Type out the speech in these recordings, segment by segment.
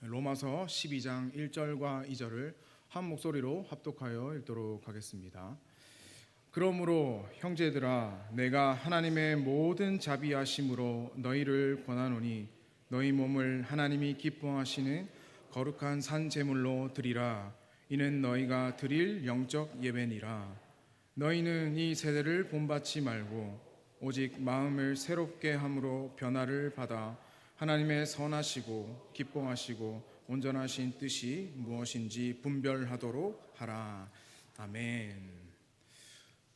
로마서 12장 1절과 2절을 한 목소리로 합독하여 읽도록 하겠습니다. 그러므로 형제들아 내가 하나님의 모든 자비하심으로 너희를 권하노니 너희 몸을 하나님이 기뻐하시는 거룩한 산 제물로 드리라. 이는 너희가 드릴 영적 예배니라. 너희는 이 세대를 본받지 말고 오직 마음을 새롭게 함으로 변화를 받아 하나님의 선하시고 기뻐하시고 온전하신 뜻이 무엇인지 분별하도록 하라. 아멘.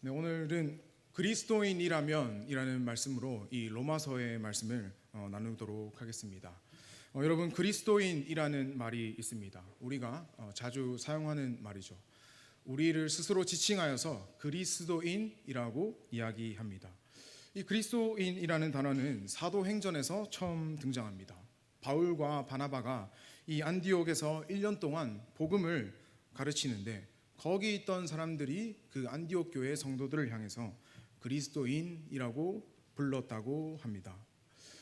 네, 오늘은 그리스도인이라면이라는 말씀으로 이 로마서의 말씀을 나누도록 하겠습니다. 여러분, 그리스도인이라는 말이 있습니다. 우리가 자주 사용하는 말이죠. 우리를 스스로 지칭하여서 그리스도인이라고 이야기합니다. 이 그리스도인이라는 단어는 사도행전에서 처음 등장합니다. 바울과 바나바가 이 안디옥에서 1년 동안 복음을 가르치는데 거기 있던 사람들이 그 안디옥 교회 성도들을 향해서 그리스도인이라고 불렀다고 합니다.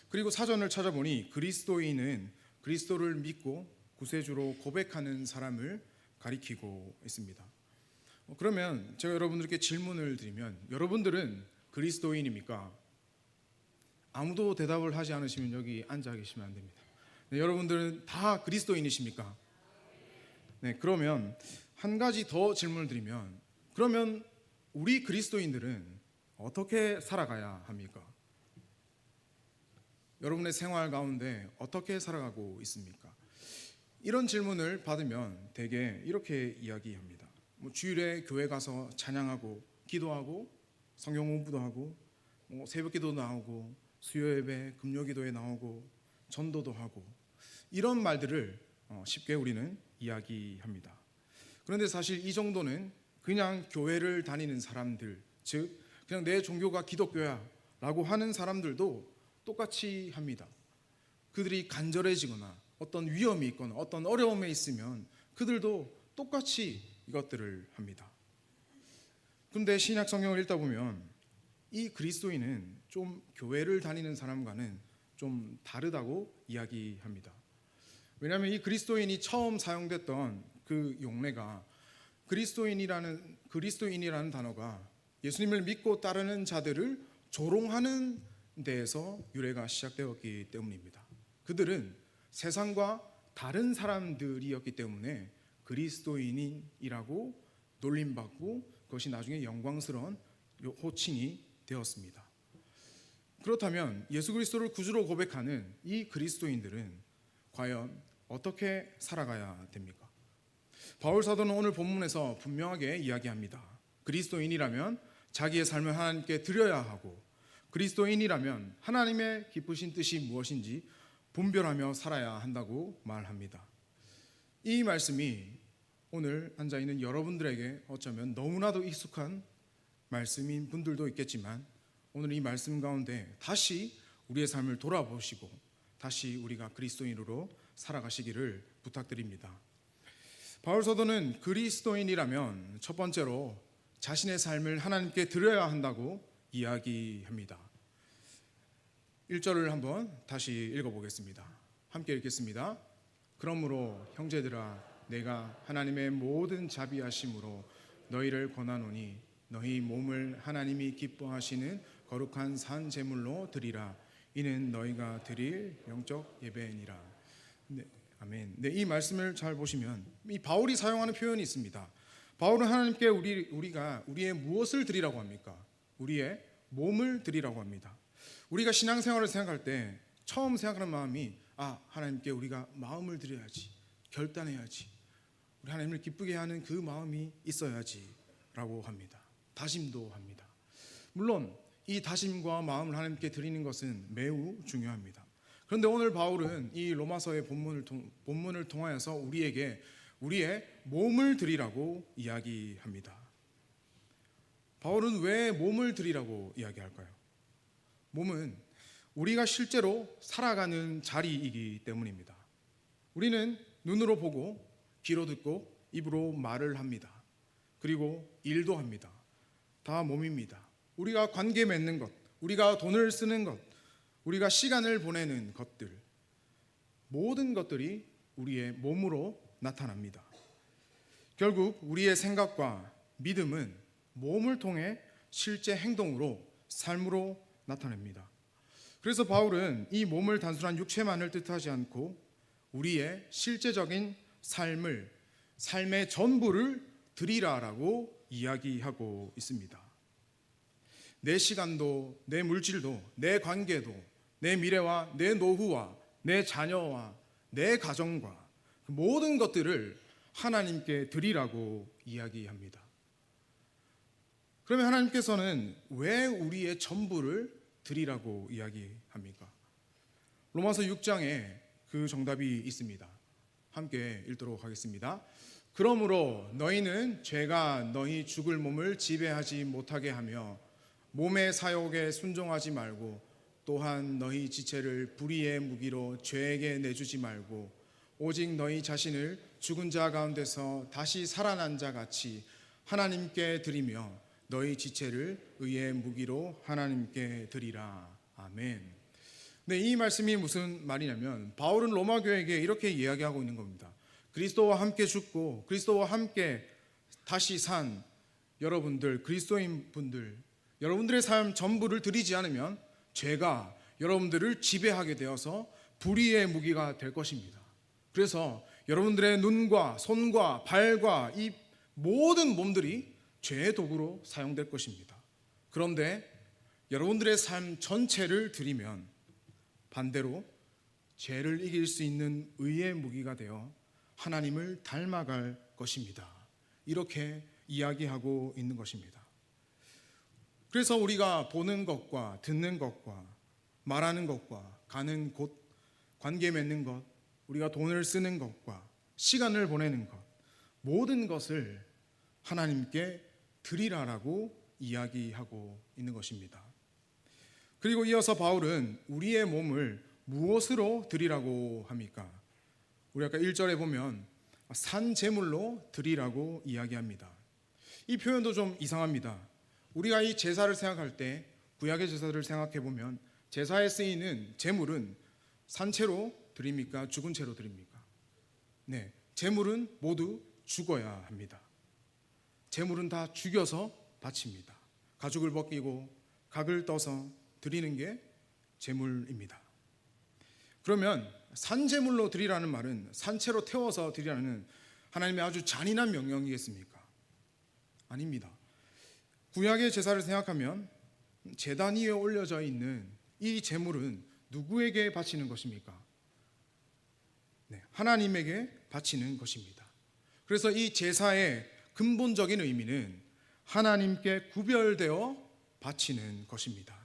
그리고 사전을 찾아보니 그리스도인은 그리스도를 믿고 구세주로 고백하는 사람을 가리키고 있습니다. 그러면 제가 여러분들께 질문을 드리면 여러분들은 그리스도인입니까? 아무도 대답을 하지 않으시면 여기 앉아 계시면 안 됩니다. 네, 여러분들은 다 그리스도인이십니까? 네, 그러면 한 가지 더 질문을 드리면 그러면 우리 그리스도인들은 어떻게 살아가야 합니까? 여러분의 생활 가운데 어떻게 살아가고 있습니까? 이런 질문을 받으면 대개 이렇게 이야기합니다. 주일에 교회 가서 찬양하고 기도하고 성경 공부도 하고 새벽 기도도 나오고 수요 예배, 금요 기도에 나오고 전도도 하고 이런 말들을 쉽게 우리는 이야기합니다. 그런데 사실 이 정도는 그냥 교회를 다니는 사람들, 즉 그냥 내 종교가 기독교야 라고 하는 사람들도 똑같이 합니다. 그들이 간절해지거나 어떤 위험이 있거나 어떤 어려움에 있으면 그들도 똑같이 이것들을 합니다. 그런데 신약 성경을 읽다 보면 이 그리스도인은 좀 교회를 다니는 사람과는 좀 다르다고 이야기합니다. 왜냐하면 이 그리스도인이 처음 사용됐던 그 용례가 그리스도인이라는 단어가 예수님을 믿고 따르는 자들을 조롱하는 데에서 유래가 시작되었기 때문입니다. 그들은 세상과 다른 사람들이었기 때문에 그리스도인이라고 놀림받고 그것이 나중에 영광스러운 호칭이 되었습니다. 그렇다면 예수 그리스도를 구주로 고백하는 이 그리스도인들은 과연 어떻게 살아가야 됩니까? 바울 사도는 오늘 본문에서 분명하게 이야기합니다. 그리스도인이라면 자기의 삶을 하나님께 드려야 하고 그리스도인이라면 하나님의 기쁘신 뜻이 무엇인지 분별하며 살아야 한다고 말합니다. 이 말씀이 오늘 앉아있는 여러분들에게 어쩌면 너무나도 익숙한 말씀인 분들도 있겠지만 오늘 이 말씀 가운데 다시 우리의 삶을 돌아보시고 다시 우리가 그리스도인으로 살아가시기를 부탁드립니다. 바울 사도는 그리스도인이라면 첫 번째로 자신의 삶을 하나님께 드려야 한다고 이야기합니다. 1절을 한번 다시 읽어보겠습니다. 함께 읽겠습니다. 그러므로 형제들아 내가 하나님의 모든 자비하심으로 너희를 권하노니 너희 몸을 하나님이 기뻐하시는 거룩한 산 제물로 드리라. 이는 너희가 드릴 영적 예배니라. 네, 아멘. 네, 이 말씀을 잘 보시면 이 바울이 사용하는 표현이 있습니다. 바울은 하나님께 우리가 우리의 무엇을 드리라고 합니까? 우리의 몸을 드리라고 합니다. 우리가 신앙생활을 생각할 때 처음 생각하는 마음이 하나님께 우리가 마음을 드려야지, 결단해야지, 우리 하나님을 기쁘게 하는 그 마음이 있어야지 라고 합니다. 다짐도 합니다. 물론 이 다짐과 마음을 하나님께 드리는 것은 매우 중요합니다. 그런데 오늘 바울은 이 로마서의 본문을 통하여서 우리에게 우리의 몸을 드리라고 이야기합니다. 바울은 왜 몸을 드리라고 이야기할까요? 몸은 우리가 실제로 살아가는 자리이기 때문입니다. 우리는 눈으로 보고 귀로 듣고 입으로 말을 합니다. 그리고 일도 합니다. 다 몸입니다. 우리가 관계 맺는 것, 우리가 돈을 쓰는 것, 우리가 시간을 보내는 것들 모든 것들이 우리의 몸으로 나타납니다. 결국 우리의 생각과 믿음은 몸을 통해 실제 행동으로, 삶으로 나타냅니다. 그래서 바울은 이 몸을 단순한 육체만을 뜻하지 않고 우리의 실제적인 삶의 전부를 드리라라고 이야기하고 있습니다. 내 시간도, 내 물질도, 내 관계도, 내 미래와 내 노후와 내 자녀와 내 가정과 그 모든 것들을 하나님께 드리라고 이야기합니다. 그러면 하나님께서는 왜 우리의 전부를 드리라고 이야기합니까? 로마서 6장에 그 정답이 있습니다. 함께 읽도록 하겠습니다. 그러므로 너희는 죄가 너희 죽을 몸을 지배하지 못하게 하며 몸의 사욕에 순종하지 말고 또한 너희 지체를 불의의 무기로 죄에게 내주지 말고 오직 너희 자신을 죽은 자 가운데서 다시 살아난 자 같이 하나님께 드리며 너희 지체를 의의 무기로 하나님께 드리라. 아멘. 네, 이 말씀이 무슨 말이냐면 바울은 로마 교회에게 이렇게 이야기하고 있는 겁니다. 그리스도와 함께 죽고 그리스도와 함께 다시 산 여러분들, 그리스도인 분들, 여러분들의 삶 전부를 드리지 않으면 죄가 여러분들을 지배하게 되어서 불의의 무기가 될 것입니다. 그래서 여러분들의 눈과 손과 발과 이 모든 몸들이 죄의 도구로 사용될 것입니다. 그런데 여러분들의 삶 전체를 드리면 반대로 죄를 이길 수 있는 의의 무기가 되어 하나님을 닮아갈 것입니다. 이렇게 이야기하고 있는 것입니다. 그래서 우리가 보는 것과 듣는 것과 말하는 것과 가는 곳, 관계 맺는 것, 우리가 돈을 쓰는 것과 시간을 보내는 것, 모든 것을 하나님께 드리라라고 이야기하고 있는 것입니다. 그리고 이어서 바울은 우리의 몸을 무엇으로 드리라고 합니까? 우리 아까 1절에 보면 산 제물로 드리라고 이야기합니다. 이 표현도 좀 이상합니다. 우리가 이 제사를 생각할 때 구약의 제사를 생각해 보면 제사에 쓰이는 제물은 산채로 드립니까? 죽은 채로 드립니까? 네, 제물은 모두 죽어야 합니다. 제물은 다 죽여서 바칩니다. 가죽을 벗기고 각을 떠서 드리는 게 제물입니다. 그러면 산제물로 드리라는 말은 산채로 태워서 드리라는 하나님의 아주 잔인한 명령이겠습니까? 아닙니다. 구약의 제사를 생각하면 제단 위에 올려져 있는 이 제물은 누구에게 바치는 것입니까? 네, 하나님에게 바치는 것입니다. 그래서 이 제사의 근본적인 의미는 하나님께 구별되어 바치는 것입니다.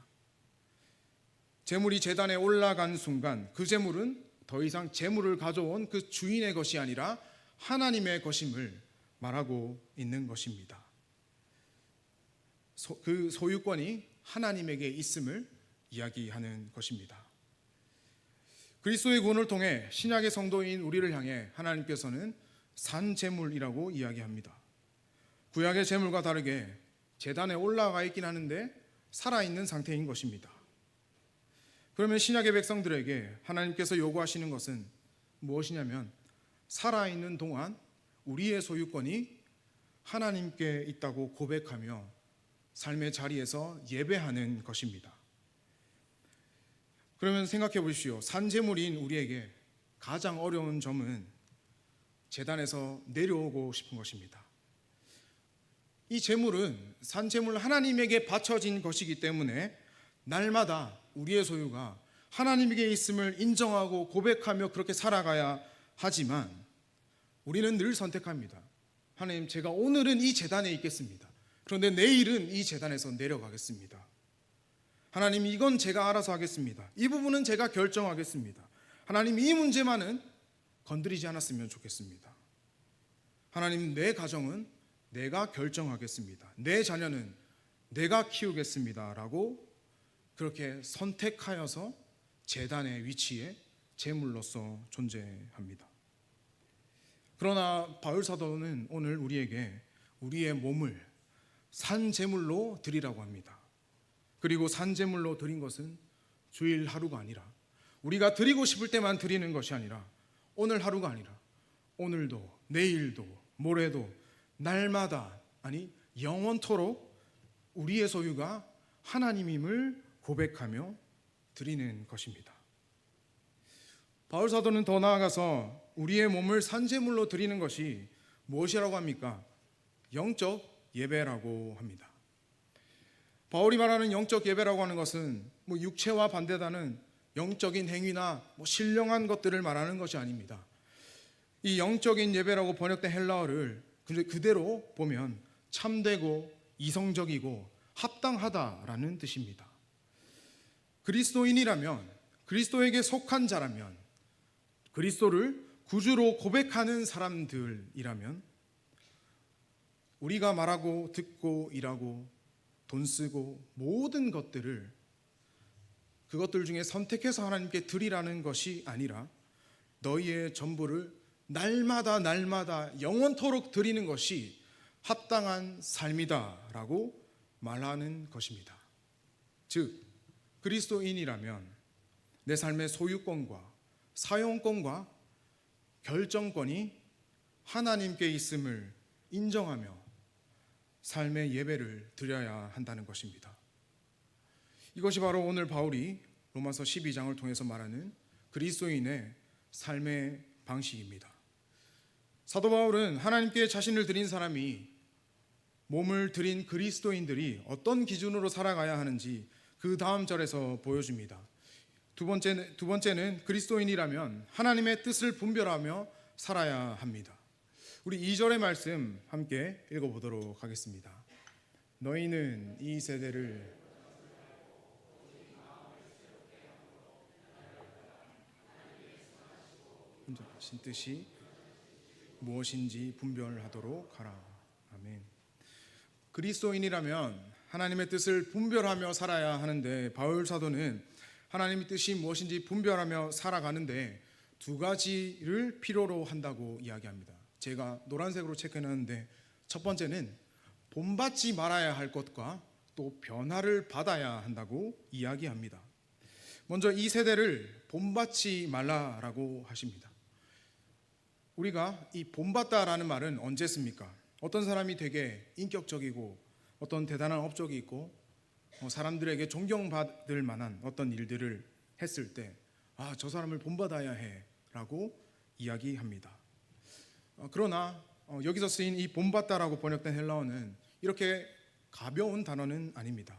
제물이 제단에 올라간 순간 그 제물은 더 이상 제물을 가져온 그 주인의 것이 아니라 하나님의 것임을 말하고 있는 것입니다. 그 소유권이 하나님에게 있음을 이야기하는 것입니다. 그리스도의 구원을 통해 신약의 성도인 우리를 향해 하나님께서는 산 제물이라고 이야기합니다. 구약의 제물과 다르게 제단에 올라가 있긴 하는데 살아있는 상태인 것입니다. 그러면 신약의 백성들에게 하나님께서 요구하시는 것은 무엇이냐면 살아있는 동안 우리의 소유권이 하나님께 있다고 고백하며 삶의 자리에서 예배하는 것입니다. 그러면 생각해 보십시오. 산제물인 우리에게 가장 어려운 점은 제단에서 내려오고 싶은 것입니다. 이 제물은 산제물 하나님에게 바쳐진 것이기 때문에 날마다 우리의 소유가 하나님에게 있음을 인정하고 고백하며 그렇게 살아가야 하지만 우리는 늘 선택합니다. 하나님, 제가 오늘은 이 제단에 있겠습니다. 그런데 내일은 이 제단에서 내려가겠습니다. 하나님, 이건 제가 알아서 하겠습니다. 이 부분은 제가 결정하겠습니다. 하나님, 이 문제만은 건드리지 않았으면 좋겠습니다. 하나님, 내 가정은 내가 결정하겠습니다. 내 자녀는 내가 키우겠습니다. 라고 그렇게 선택하여서 제단의 위치에 제물로서 존재합니다. 그러나 바울 사도는 오늘 우리에게 우리의 몸을 산제물로 드리라고 합니다. 그리고 산제물로 드린 것은 주일 하루가 아니라 우리가 드리고 싶을 때만 드리는 것이 아니라 오늘 하루가 아니라 오늘도, 내일도, 모레도, 날마다, 아니 영원토록 우리의 소유가 하나님임을 고백하며 드리는 것입니다. 바울 사도는 더 나아가서 우리의 몸을 산제물로 드리는 것이 무엇이라고 합니까? 영적 예배라고 합니다. 바울이 말하는 영적 예배라고 하는 것은 육체와 반대되는 영적인 행위나 신령한 것들을 말하는 것이 아닙니다. 이 영적인 예배라고 번역된 헬라어를 그대로 보면 참되고 이성적이고 합당하다라는 뜻입니다. 그리스도인이라면, 그리스도에게 속한 자라면, 그리스도를 구주로 고백하는 사람들이라면 우리가 말하고 듣고 일하고 돈 쓰고 모든 것들을 그것들 중에 선택해서 하나님께 드리라는 것이 아니라 너희의 전부를 날마다 영원토록 드리는 것이 합당한 삶이다라고 말하는 것입니다. 즉 그리스도인이라면 내 삶의 소유권과 사용권과 결정권이 하나님께 있음을 인정하며 삶의 예배를 드려야 한다는 것입니다. 이것이 바로 오늘 바울이 로마서 12장을 통해서 말하는 그리스도인의 삶의 방식입니다. 사도 바울은 하나님께 자신을 드린 사람이, 몸을 드린 그리스도인들이 어떤 기준으로 살아가야 하는지 그 다음 절에서 보여줍니다. 두 번째는 그리스도인이라면 하나님의 뜻을 분별하며 살아야 합니다. 우리 2절의 말씀 함께 읽어보도록 하겠습니다. 너희는 이 세대를 하신 뜻이 무엇인지 분별하도록 하라. 아멘. 그리스도인이라면 하나님의 뜻을 분별하며 살아야 하는데 바울 사도는 하나님의 뜻이 무엇인지 분별하며 살아가는데 두 가지를 필요로 한다고 이야기합니다. 제가 노란색으로 체크해놨는데 첫 번째는 본받지 말아야 할 것과 또 변화를 받아야 한다고 이야기합니다. 먼저 이 세대를 본받지 말라라고 하십니다. 우리가 이 본받다라는 말은 언제 씁니까? 어떤 사람이 되게 인격적이고 어떤 대단한 업적이 있고 사람들에게 존경받을 만한 어떤 일들을 했을 때 저 사람을 본받아야 해라고 이야기합니다. 그러나 여기서 쓰인 이 본받다라고 번역된 헬라어는 이렇게 가벼운 단어는 아닙니다.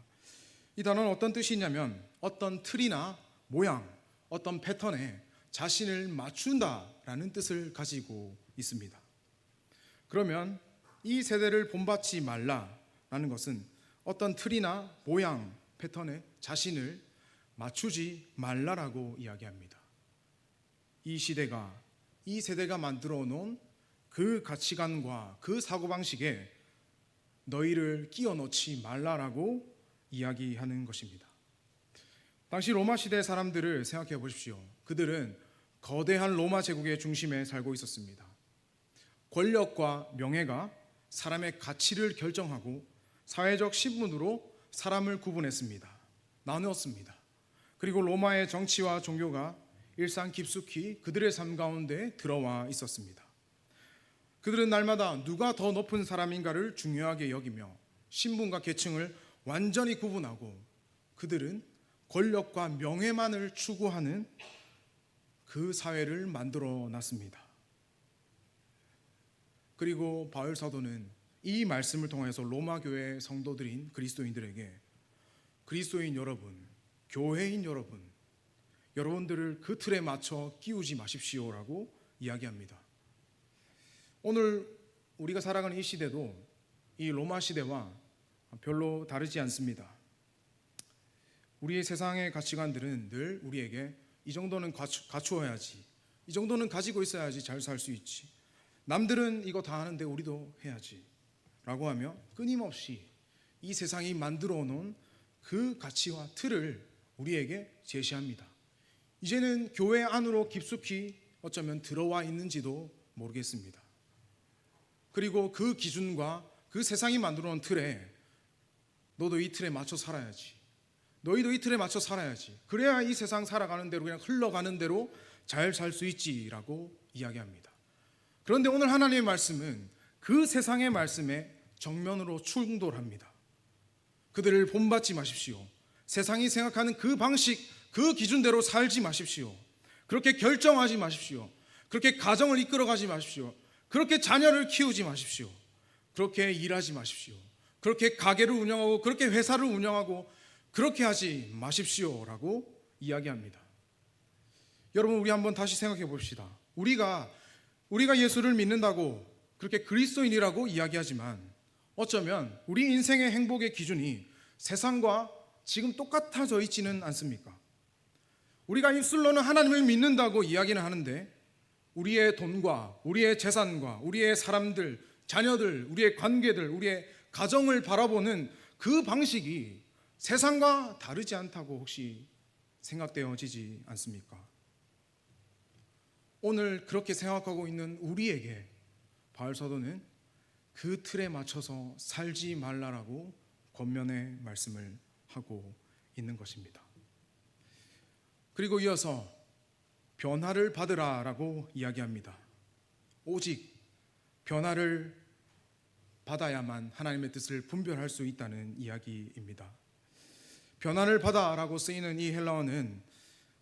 이 단어는 어떤 뜻이냐면 어떤 틀이나 모양, 어떤 패턴에 자신을 맞춘다라는 뜻을 가지고 있습니다. 그러면 이 세대를 본받지 말라라는 것은 어떤 틀이나 모양, 패턴에 자신을 맞추지 말라라고 이야기합니다. 이 세대가 만들어 놓은 그 가치관과 그 사고방식에 너희를 끼워 넣지 말라라고 이야기하는 것입니다. 당시 로마 시대 사람들을 생각해 보십시오. 그들은 거대한 로마 제국의 중심에 살고 있었습니다. 권력과 명예가 사람의 가치를 결정하고 사회적 신분으로 사람을 구분했습니다. 나누었습니다. 그리고 로마의 정치와 종교가 일상 깊숙이 그들의 삶 가운데 들어와 있었습니다. 그들은 날마다 누가 더 높은 사람인가를 중요하게 여기며 신분과 계층을 완전히 구분하고 그들은 권력과 명예만을 추구하는 그 사회를 만들어 놨습니다. 그리고 바울 사도는 이 말씀을 통해서 로마 교회 성도들인 그리스도인들에게 그리스도인 여러분, 교회인 여러분들을 그 틀에 맞춰 끼우지 마십시오라고 이야기합니다. 오늘 우리가 살아가는 이 시대도 이 로마 시대와 별로 다르지 않습니다. 우리의 세상의 가치관들은 늘 우리에게 이 정도는 갖추어야지, 이 정도는 가지고 있어야지 잘 살 수 있지, 남들은 이거 다 하는데 우리도 해야지 라고 하며 끊임없이 이 세상이 만들어 놓은 그 가치와 틀을 우리에게 제시합니다. 이제는 교회 안으로 깊숙이 어쩌면 들어와 있는지도 모르겠습니다. 그리고 그 기준과 그 세상이 만들어 놓은 틀에 너도 이 틀에 맞춰 살아야지, 너희도 이 틀에 맞춰 살아야지, 그래야 이 세상 살아가는 대로 그냥 흘러가는 대로 잘 살 수 있지라고 이야기합니다. 그런데 오늘 하나님의 말씀은 그 세상의 말씀에 정면으로 충돌합니다. 그들을 본받지 마십시오. 세상이 생각하는 그 방식, 그 기준대로 살지 마십시오. 그렇게 결정하지 마십시오. 그렇게 가정을 이끌어가지 마십시오. 그렇게 자녀를 키우지 마십시오. 그렇게 일하지 마십시오. 그렇게 가게를 운영하고 그렇게 회사를 운영하고 그렇게 하지 마십시오라고 이야기합니다. 여러분, 우리 한번 다시 생각해 봅시다. 우리가 예수를 믿는다고 그렇게 그리스도인이라고 이야기하지만 어쩌면 우리 인생의 행복의 기준이 세상과 지금 똑같아져 있지는 않습니까? 우리가 입술로는 하나님을 믿는다고 이야기는 하는데 우리의 돈과 우리의 재산과 우리의 사람들, 자녀들, 우리의 관계들, 우리의 가정을 바라보는 그 방식이 세상과 다르지 않다고 혹시 생각되어지지 않습니까? 오늘 그렇게 생각하고 있는 우리에게 바울 사도는 그 틀에 맞춰서 살지 말라라고 권면의 말씀을 하고 있는 것입니다. 그리고 이어서 변화를 받으라라고 이야기합니다. 오직 변화를 받아야만 하나님의 뜻을 분별할 수 있다는 이야기입니다. 변화를 받아라고 쓰이는 이 헬라어는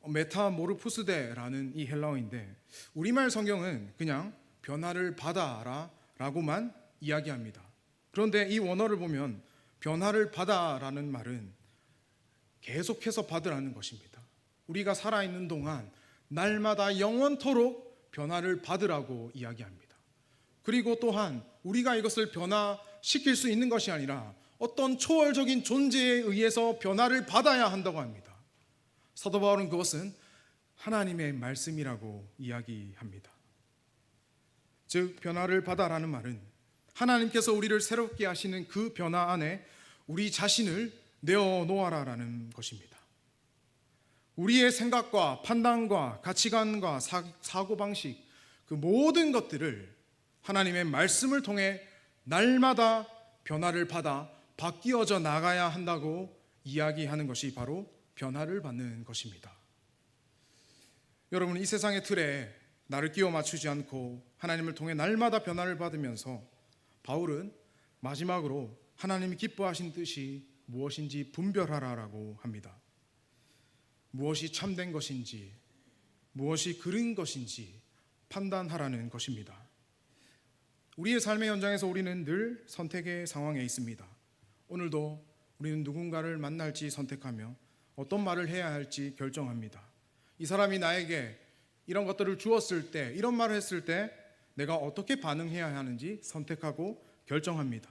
메타모르푸스데라는 이 헬라어인데 우리말 성경은 그냥 변화를 받아라라고만 이야기합니다. 그런데 이 원어를 보면 변화를 받아라는 말은 계속해서 받으라는 것입니다. 우리가 살아있는 동안 날마다 영원토록 변화를 받으라고 이야기합니다. 그리고 또한 우리가 이것을 변화시킬 수 있는 것이 아니라 어떤 초월적인 존재에 의해서 변화를 받아야 한다고 합니다. 사도 바울은 그것은 하나님의 말씀이라고 이야기합니다. 즉 변화를 받아라는 말은 하나님께서 우리를 새롭게 하시는 그 변화 안에 우리 자신을 내어놓아라라는 것입니다. 우리의 생각과 판단과 가치관과 사고방식 그 모든 것들을 하나님의 말씀을 통해 날마다 변화를 받아 바뀌어져 나가야 한다고 이야기하는 것이 바로 변화를 받는 것입니다. 여러분, 이 세상의 틀에 나를 끼워 맞추지 않고 하나님을 통해 날마다 변화를 받으면서 바울은 마지막으로 하나님이 기뻐하신 뜻이 무엇인지 분별하라라고 합니다. 무엇이 참된 것인지 무엇이 그른 것인지 판단하라는 것입니다. 우리의 삶의 현장에서 우리는 늘 선택의 상황에 있습니다. 오늘도 우리는 누군가를 만날지 선택하며 어떤 말을 해야 할지 결정합니다. 이 사람이 나에게 이런 것들을 주었을 때, 이런 말을 했을 때 내가 어떻게 반응해야 하는지 선택하고 결정합니다.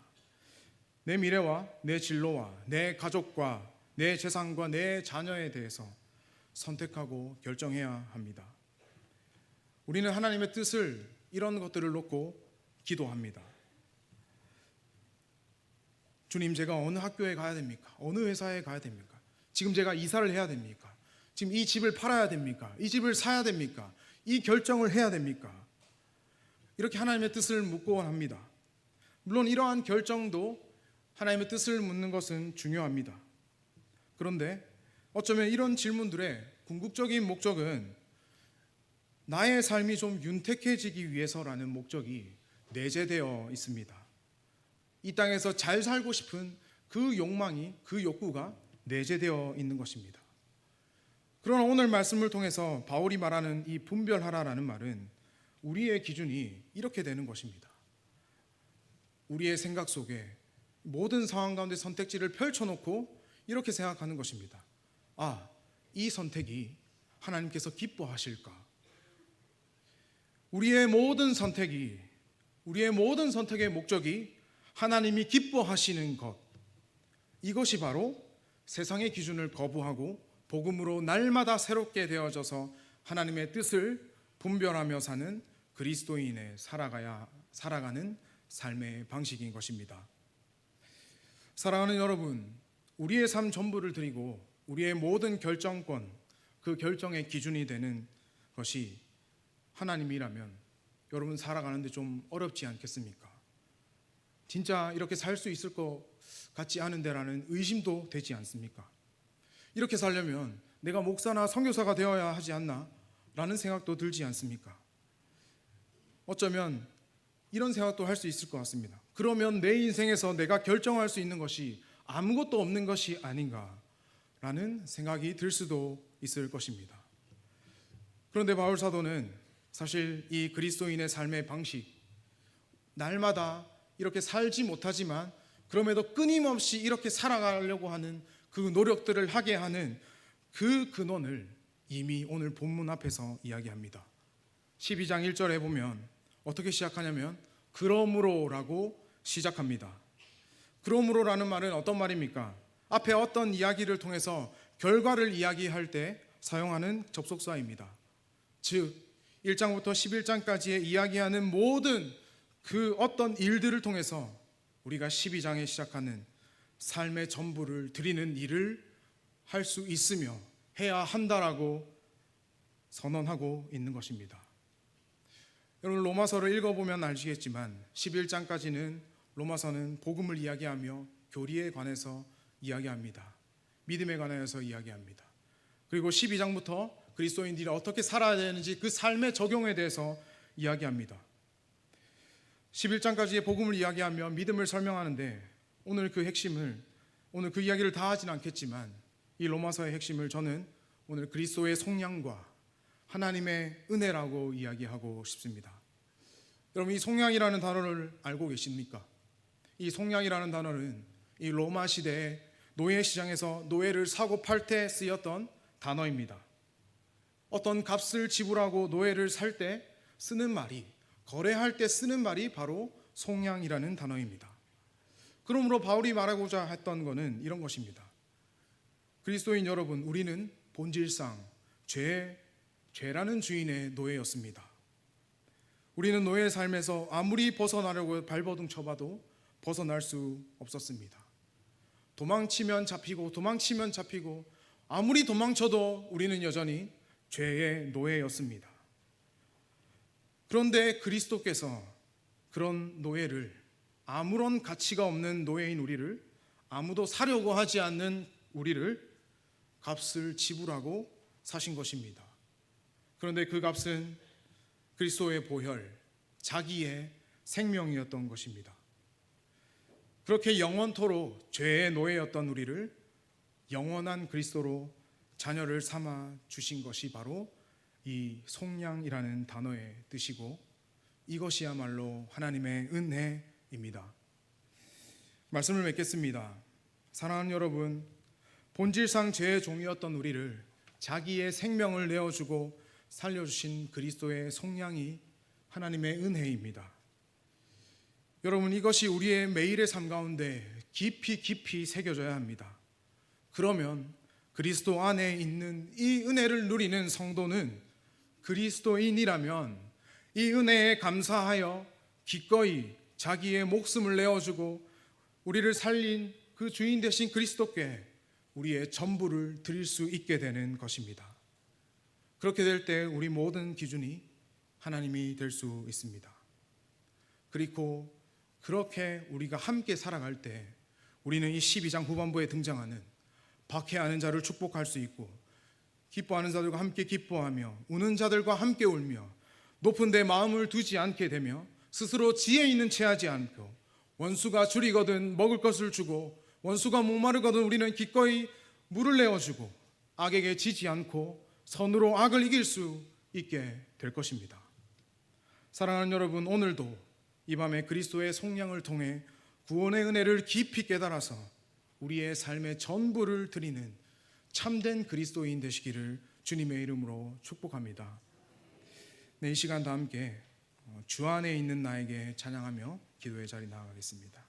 내 미래와 내 진로와 내 가족과 내 재산과 내 자녀에 대해서 선택하고 결정해야 합니다. 우리는 하나님의 뜻을 이런 것들을 놓고 기도합니다. 주님, 제가 어느 학교에 가야 됩니까? 어느 회사에 가야 됩니까? 지금 제가 이사를 해야 됩니까? 지금 이 집을 팔아야 됩니까? 이 집을 사야 됩니까? 이 결정을 해야 됩니까? 이렇게 하나님의 뜻을 묻곤 합니다. 물론 이러한 결정도 하나님의 뜻을 묻는 것은 중요합니다. 그런데 어쩌면 이런 질문들의 궁극적인 목적은 나의 삶이 좀 윤택해지기 위해서라는 목적이 내재되어 있습니다. 이 땅에서 잘 살고 싶은 그 욕망이, 그 욕구가 내재되어 있는 것입니다. 그러나 오늘 말씀을 통해서 바울이 말하는 이 분별하라라는 말은 우리의 기준이 이렇게 되는 것입니다. 우리의 생각 속에 모든 상황 가운데 선택지를 펼쳐놓고 이렇게 생각하는 것입니다. 아, 이 선택이 하나님께서 기뻐하실까? 우리의 모든 선택의 목적이 하나님이 기뻐하시는 것, 이것이 바로 세상의 기준을 거부하고 복음으로 날마다 새롭게 되어져서 하나님의 뜻을 분별하며 사는 그리스도인의 살아가는 삶의 방식인 것입니다. 사랑하는 여러분, 우리의 삶 전부를 드리고 우리의 모든 결정권, 그 결정의 기준이 되는 것이 하나님이라면 여러분 살아가는데 좀 어렵지 않겠습니까? 진짜 이렇게 살 수 있을 것 같지 않은데라는 의심도 되지 않습니까? 이렇게 살려면 내가 목사나 선교사가 되어야 하지 않나? 라는 생각도 들지 않습니까? 어쩌면 이런 생각도 할 수 있을 것 같습니다. 그러면 내 인생에서 내가 결정할 수 있는 것이 아무것도 없는 것이 아닌가라는 생각이 들 수도 있을 것입니다. 그런데 바울 사도는 사실 이 그리스도인의 삶의 방식, 날마다 이렇게 살지 못하지만 그럼에도 끊임없이 이렇게 살아가려고 하는 그 노력들을 하게 하는 그 근원을 이미 오늘 본문 앞에서 이야기합니다. 12장 1절에 보면 어떻게 시작하냐면 그러므로라고 시작합니다. 그러므로라는 말은 어떤 말입니까? 앞에 어떤 이야기를 통해서 결과를 이야기할 때 사용하는 접속사입니다. 즉 1장부터 11장까지의 이야기하는 모든 그 어떤 일들을 통해서 우리가 12장에 시작하는 삶의 전부를 드리는 일을 할 수 있으며 해야 한다라고 선언하고 있는 것입니다. 여러분 로마서를 읽어보면 아시겠지만 11장까지는 로마서는 복음을 이야기하며 교리에 관해서 이야기합니다. 믿음에 관해서 이야기합니다. 그리고 12장부터 그리스도인들이 어떻게 살아야 되는지 그 삶의 적용에 대해서 이야기합니다. 11장까지의 복음을 이야기하며 믿음을 설명하는데 오늘 그 이야기를 다 하진 않겠지만 이 로마서의 핵심을 저는 오늘 그리스도의 속량과 하나님의 은혜라고 이야기하고 싶습니다. 여러분 이 속량이라는 단어를 알고 계십니까? 이 속량이라는 단어는 이 로마 시대의 노예 시장에서 노예를 사고 팔 때 쓰였던 단어입니다. 어떤 값을 지불하고 노예를 살 때 쓰는 말이, 거래할 때 쓰는 말이 바로 속량이라는 단어입니다. 그러므로 바울이 말하고자 했던 것은 이런 것입니다. 그리스도인 여러분, 우리는 본질상 죄라는 주인의 노예였습니다. 우리는 노예의 삶에서 아무리 벗어나려고 발버둥 쳐봐도 벗어날 수 없었습니다. 도망치면 잡히고 아무리 도망쳐도 우리는 여전히 죄의 노예였습니다. 그런데 그리스도께서 그런 노예를, 아무런 가치가 없는 노예인 우리를, 아무도 사려고 하지 않는 우리를 값을 지불하고 사신 것입니다. 그런데 그 값은 그리스도의 보혈, 자기의 생명이었던 것입니다. 그렇게 영원토록 죄의 노예였던 우리를 영원한 그리스도로 자녀를 삼아 주신 것이 바로 이 속량이라는 단어의 뜻이고 이것이야말로 하나님의 은혜입니다. 말씀을 맺겠습니다. 사랑하는 여러분, 본질상 죄의 종이었던 우리를 자기의 생명을 내어주고 살려주신 그리스도의 속량이 하나님의 은혜입니다. 여러분 이것이 우리의 매일의 삶 가운데 깊이 새겨져야 합니다. 그러면 그리스도 안에 있는 이 은혜를 누리는 성도는 그리스도인이라면 이 은혜에 감사하여 기꺼이 자기의 목숨을 내어주고 우리를 살린 그 주인 되신 그리스도께 우리의 전부를 드릴 수 있게 되는 것입니다. 그렇게 될 때 우리 모든 기준이 하나님이 될 수 있습니다. 그리고 그렇게 우리가 함께 살아갈 때 우리는 이 12장 후반부에 등장하는 박해하는 자를 축복할 수 있고 기뻐하는 자들과 함께 기뻐하며 우는 자들과 함께 울며 높은 데 마음을 두지 않게 되며 스스로 지혜 있는 체하지 않고 원수가 줄이거든 먹을 것을 주고 원수가 목마르거든 우리는 기꺼이 물을 내어주고 악에게 지지 않고 선으로 악을 이길 수 있게 될 것입니다. 사랑하는 여러분, 오늘도 이 밤에 그리스도의 속량을 통해 구원의 은혜를 깊이 깨달아서 우리의 삶의 전부를 드리는 참된 그리스도인 되시기를 주님의 이름으로 축복합니다. 이 시간 다 함께 주 안에 있는 나에게 찬양하며 기도의 자리 나아가겠습니다.